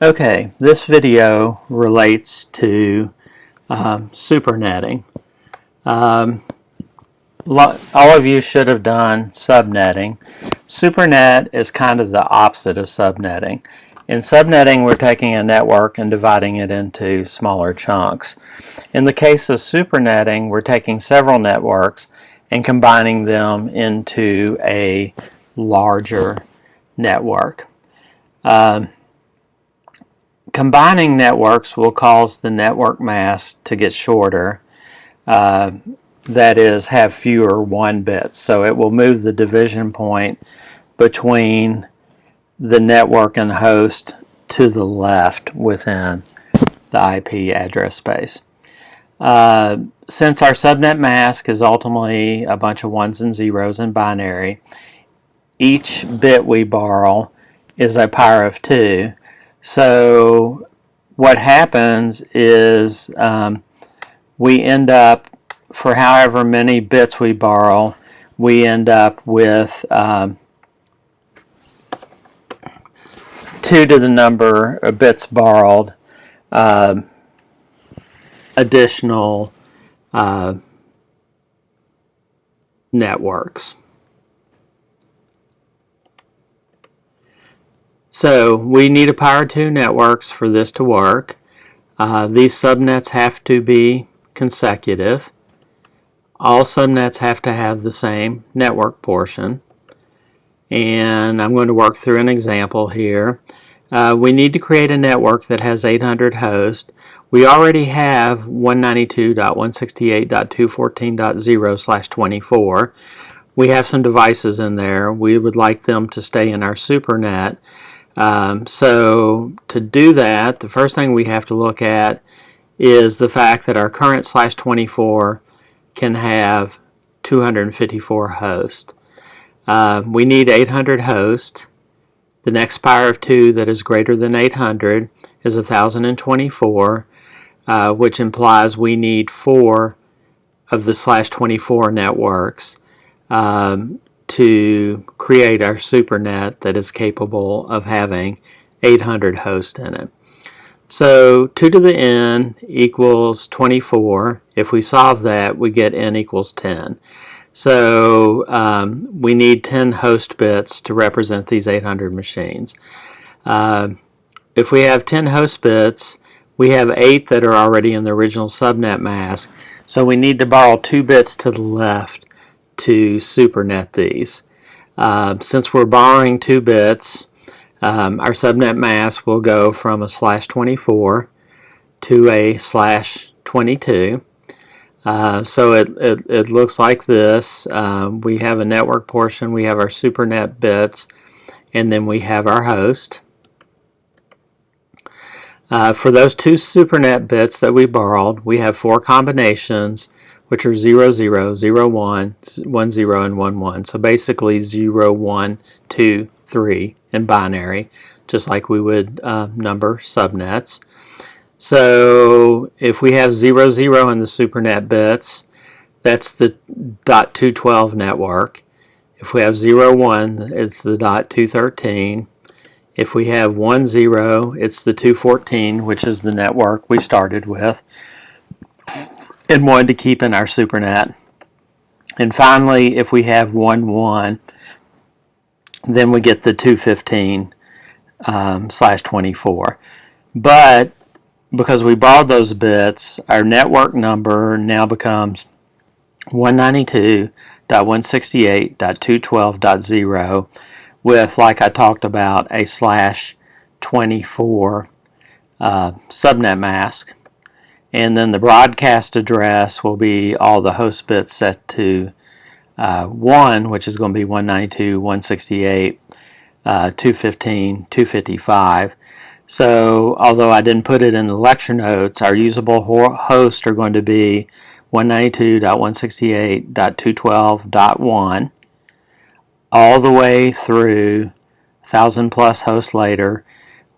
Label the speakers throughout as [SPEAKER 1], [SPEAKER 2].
[SPEAKER 1] Okay, this video relates to supernetting. All of you should have done subnetting. Supernet is kind of the opposite of subnetting. In subnetting, we're taking a network and dividing it into smaller chunks. In the case of supernetting, we're taking several networks and combining them into a larger network. Combining networks will cause the network mask to get shorter, that is, have fewer 1 bits. So it will move the division point between the network and host to the left within the IP address space. Since our subnet mask is ultimately a bunch of 1s and 0s in binary, each bit we borrow is a power of 2. So what happens is we end up, for however many bits we borrow, we end up with 2 to the number of bits borrowed additional networks. So we need a power 2 networks for this to work. These subnets have to be consecutive. All subnets have to have the same network portion. And I'm going to work through an example here. We need to create a network that has 800 hosts. We already have 192.168.214.0/24. We have some devices in there. We would like them to stay in our supernet. So to do that, the first thing we have to look at is the fact that our current /24 can have 254 hosts. We need 800 hosts. The next power of 2 that is greater than 800 is 1024, which implies we need 4 of the /24 networks to create our supernet that is capable of having 800 hosts in it. So 2 to the n equals 24. If we solve that, we get n equals 10. So we need 10 host bits to represent these 800 machines. If we have 10 host bits, we have 8 that are already in the original subnet mask. So we need to borrow 2 bits to the left to supernet these. Since we're borrowing 2 bits, our subnet mask will go from a /24 to a /22. So it looks like this. We have a network portion, we have our supernet bits, and then we have our host. For those 2 supernet bits that we borrowed, we have 4 combinations, which are 00, 01, 10, and 11. So basically 0, 1, 2, 3 in binary, just like we would number subnets. So if we have 00 in the supernet bits, that's the .212 network. If we have 01, it's the .213. If we have 10, it's the 214, which is the network we started with and wanted to keep in our supernet. And finally, if we have 11, then we get the 215 /24. But because we borrowed those bits, our network number now becomes 192.168.212.0 with, like I talked about, a /24 subnet mask. And then the broadcast address will be all the host bits set to 1, which is going to be 192.168.215, 255. So although I didn't put it in the lecture notes, our usable hosts are going to be 192.168.212.1 all the way through 1,000 plus hosts later,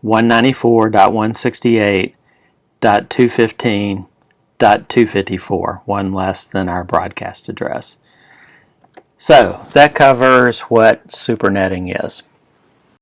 [SPEAKER 1] 194.168.215.254, 1 less than our broadcast address. So that covers what supernetting is.